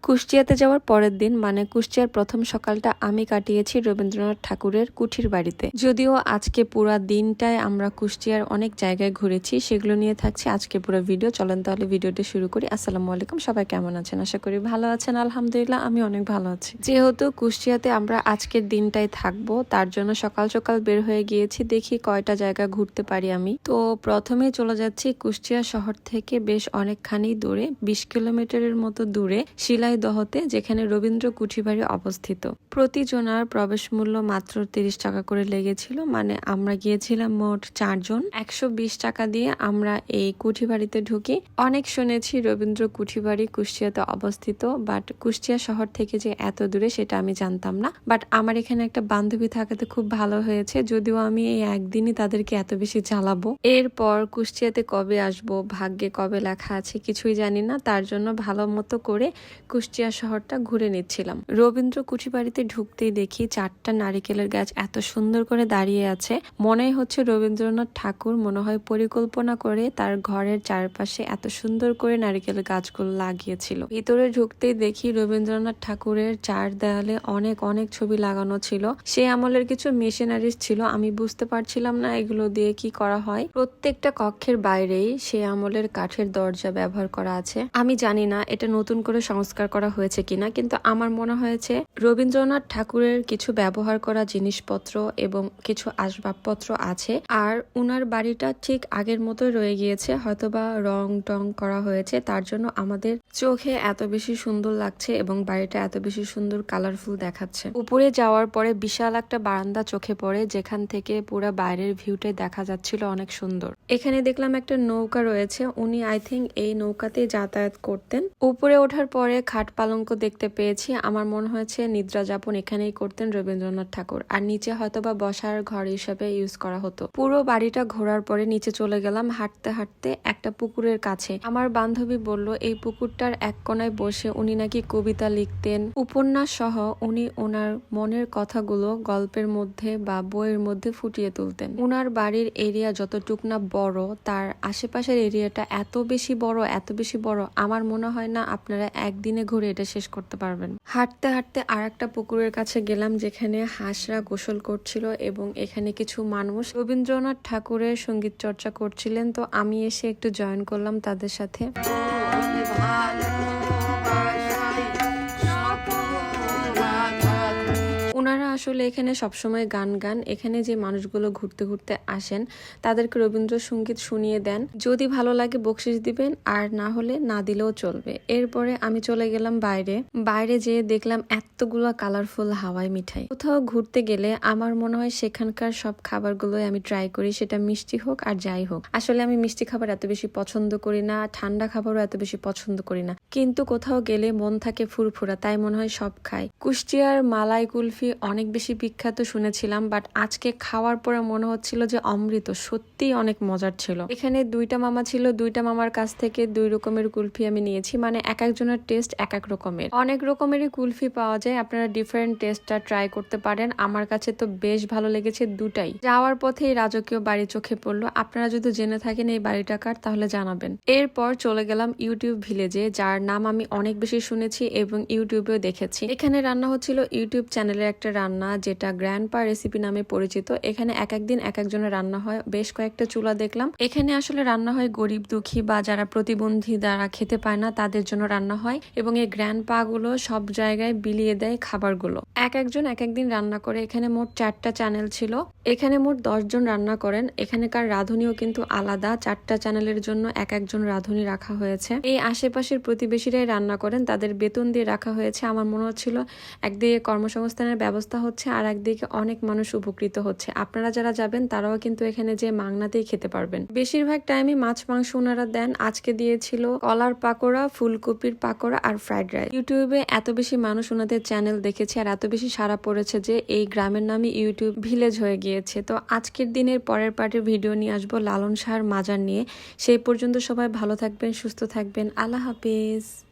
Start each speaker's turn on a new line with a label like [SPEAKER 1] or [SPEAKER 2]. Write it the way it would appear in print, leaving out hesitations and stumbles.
[SPEAKER 1] কুষ্টিয়াতে যাওয়ার পরের দিন মানে কুষ্টিয়ার প্রথম সকালটা আমি কাটিয়েছি রবীন্দ্রনাথ ঠাকুরের কুঠির বাড়িতে। যদিও আজকে পুরা দিনটায় আমরা কুষ্টিয়ার অনেক জায়গায় ঘুরেছি, সেগুলো নিয়ে থাকছে আজকে পুরো ভিডিও। চলেন তাহলে ভিডিওটা শুরু করি। আসসালামু আলাইকুম, সবাই কেমন আছেন? আশা করি ভালো আছেন। আলহামদুলিল্লাহ আমি অনেক ভালো আছি। যেহেতু কুষ্টিয়াতে আমরা আজকের দিনটাই থাকবো, তার জন্য সকাল সকাল বের হয়ে গিয়েছি, দেখি কয়টা জায়গা ঘুরতে পারি আমি। তো প্রথমেই চলে যাচ্ছি কুষ্টিয়া শহর থেকে বেশ অনেকখানি দূরে, 20 কিলোমিটারের মতো দূরে শিলাইদহতে, যেখানে রবীন্দ্র কুঠিবাড়ি অবস্থিত। প্রতিজনার প্রবেশ মূল্য মাত্র 30 টাকা করে লেগেছিল। মানে আমরা গিয়েছিলাম মোট 4 জন। 120 টাকা দিয়ে আমরা এই কুঠিবাড়িতে ঢুকি। অনেক শুনেছি রবীন্দ্র কুঠিবাড়ি কুষ্টিয়াতে অবস্থিত, বাট কুষ্টিয়া শহর থেকে যে এত দূরে সেটা আমি জানতাম না। বাট আমার এখানে একটা বান্ধবী থাকাতে খুব ভালো হয়েছে, যদিও আমি এই একদিনই তাদেরকে এত বেশি জ্বালাবো। এরপর কুষ্টিয়াতে কবে আসবো, ভাগ্যে কবে লেখা আছে কিছুই জানি না, তার জন্য ভালো মতো করে কুষ্টিয়া শহরটা ঘুরে নিচ্ছিলাম। রবীন্দ্র কুঠিবাড়িতে ঢুকতেই দেখি 4টা নারিকেলের গাছ এত সুন্দর করে দাঁড়িয়ে আছে, মনে হচ্ছে রবীন্দ্রনাথ ঠাকুর মনে হয় পরিকল্পনা করে তার ঘরের চারপাশে এত সুন্দর করে নারিকেলের গাছগুলো লাগিয়েছিল। ভিতরে ঢুকতেই দেখি রবীন্দ্রনাথ ঠাকুরের চার দেয়ালে অনেক অনেক ছবি লাগানো ছিল। সেই আমলের কিছু মেশিনারিজ ছিল, আমি বুঝতে পারছিলাম না এগুলো দিয়ে কি করা হয়। প্রত্যেকটা কক্ষের বাইরেই সেই আমলের কাঠের দরজা ব্যবহার করা আছে। আমি জানি না এটা নতুন করে সংস্কার করা হয়েছে কিনা, কিন্তু আমার মনে হয়েছে রবীন্দ্রনাথ ঠাকুরের কিছু ব্যবহার করা জিনিসপত্র এবং কিছু আসবাবপত্র আছে। আর উনার বাড়িটা ঠিক আগের মতোই রয়ে গিয়েছে, হয়তোবা রং টং করা হয়েছে, তার জন্য আমাদের চোখে এত বেশি সুন্দর লাগছে এবং বাড়িটা এত বেশি সুন্দর কালারফুল দেখাচ্ছে। উপরে যাওয়ার পরে বিশাল একটা বারান্দা চোখে পড়ে, যেখান থেকে পুরো বাইরের ভিউটাই দেখা যাচ্ছিল অনেক সুন্দর। এখানে দেখলাম একটা নৌকা রয়েছে, উনি আই থিঙ্ক এই নৌকাতে যাতায়াত করতেন। উপরে ওঠার পরে খাট পালঙ্ক দেখতে পেয়েছি, আমার মনে হয়েছে নিদ্রা যাপন এখানেই করতেন রবীন্দ্রনাথ ঠাকুর, আর নিচে হয়তোবা বসার ঘর হিসেবে ইউজ করা হতো। পুরো বাড়িটা ঘোরার পরে নিচে চলে গেলাম হাঁটতে হাঁটতে একটা পুকুরের কাছে। আমার বান্ধবী বলল এই পুকুরটার এক কোনায় বসে উনি নাকি কবিতা লিখতেন, উপন্যাস সহ উনি ওনার মনের কথাগুলো গল্পের মধ্যে বা বইয়ের মধ্যে ফুটিয়ে তুলতেন। উনার বাড়ির এরিয়া যতটুক না বড়, তার আশেপাশের এরিয়াটা এত বেশি বড়, এত বেশি বড়, আমার মনে হয় না আপনারা একদিনে ঘুরে এটা শেষ করতে পারবেন। হাঁটতে হাঁটতে আর একটা পুকুরের কাছে গেলাম, যেখানে হাঁসরা গোসল করছিল এবং এখানে কিছু মানুষ রবীন্দ্রনাথ ঠাকুরের সঙ্গীত চর্চা করছিলেন। তো আমি এসে একটু জয়েন করলাম তাদের সাথে। ওনারা আসলে এখানে সবসময় গান গান। এখানে যে মানুষগুলো ঘুরতে ঘুরতে আসেন তাদেরকে রবীন্দ্রসঙ্গীত শুনিয়ে দেন, যদি ভালো লাগে বকশিস দিবেন, আর না হলে না দিলেও চলবে। এরপরে আমি চলে গেলাম বাইরে যেয়ে দেখলাম এতগুলো কালারফুল হাওয়াই মিঠাই। কোথাও ঘুরতে গেলে আমার মনে হয় সেখানকার সব খাবারগুলোই আমি ট্রাই করি, সেটা মিষ্টি হোক আর যাই হোক। আসলে আমি মিষ্টি খাবার এত বেশি পছন্দ করি না, ঠান্ডা খাবারও এত বেশি পছন্দ করি না, কিন্তু কোথাও গেলে মন থাকে ফুরফুরা, তাই মনে হয় সব খাই। কুষ্টিয়ার মালাই কুলফি অনেক বেশি বিখ্যাত শুনেছিলাম, বাট আজকে খাওয়ার পরে মনে হচ্ছিল যে অমৃত, সত্যি অনেক মজার ছিল। এখানে 2টা মামা ছিল, 2টা মামার কাছ থেকে 2 রকমের কুলফি আমি নিয়েছি। মানে এক একজনের টেস্ট এক এক রকমের, অনেক রকমেরই কুলফি পাওয়া যায়, আপনারা ডিফারেন্ট টেস্টটা ট্রাই করতে পারেন। আমার কাছে তো বেশ ভালো লেগেছে দুটাই। যাওয়ার পথে রাজকীয় বাড়ি চোখে পড়লো, আপনারা যদি জেনে থাকেন এই বাড়িটা কার তাহলে জানাবেন। এরপর চলে গেলাম ইউটিউব ভিলেজে, যার নাম আমি অনেক বেশি শুনেছি এবং ইউটিউবেও দেখেছি। এখানে রান্না হচ্ছিল ইউটিউব চ্যানেলের একটা রান্না, যেটা গ্র্যান্ডপা রেসিপি নামে পরিচিত। এখানে এক একদিন এক একজনের রান্না হয়, বেশ কয়েকটা চুলা দেখলাম। এখানে আসলে রান্না হয় গরিব দুঃখী বা যারা প্রতিবন্ধী, যারা খেতে পায় না, তাদের জন্য রান্না হয় এবং এই গ্র্যান্ডপা গুলো সব জায়গায় বিলিয়ে দেয় খাবারগুলো। এক একজন এক একদিন রান্না করে। এখানে মোট 4টা চ্যানেল ছিল, এখানে মোট 10 জন রান্না করেন। এখানকার রাঁধুনিও কিন্তু আলাদা, 4টা চ্যানেলের জন্য এক একজন রাঁধুনি রাখা হয়েছে। এই আশেপাশের প্রতিবেশীরাই রান্না করেন, তাদের বেতন দিয়ে রাখা হয়েছে। আমার মনে হচ্ছিল একদিকে কর্মসংস্থানের ব্যবস্থা হচ্ছে আর একদিকে অনেক মানুষ উপকৃত হচ্ছে। আপনারা যারা যাবেন তারাও কিন্তু এখানে যে মাংনাতেই খেতে পারবেন। বেশিরভাগ টাইমে মাছ মাংস ওনারা দেন। আজকে দিয়েছিল কলার পাকোড়া, ফুলকপির পাকোড়া আর ফ্রাইড রাইস। ইউটিউবে এত বেশি মানুষ ওনাদের চ্যানেল দেখেছে আর এত বেশি সাড়া পড়েছে যে এই গ্রামের নামই ইউটিউব ভিলেজ হয়ে গিয়েছে। তো আজকের দিনের পরের পার্টির ভিডিও নিয়ে আসবো লালন শাহর মাজার নিয়ে। সেই পর্যন্ত সবাই ভালো থাকবেন, সুস্থ থাকবেন। আল্লাহ হাফিজ।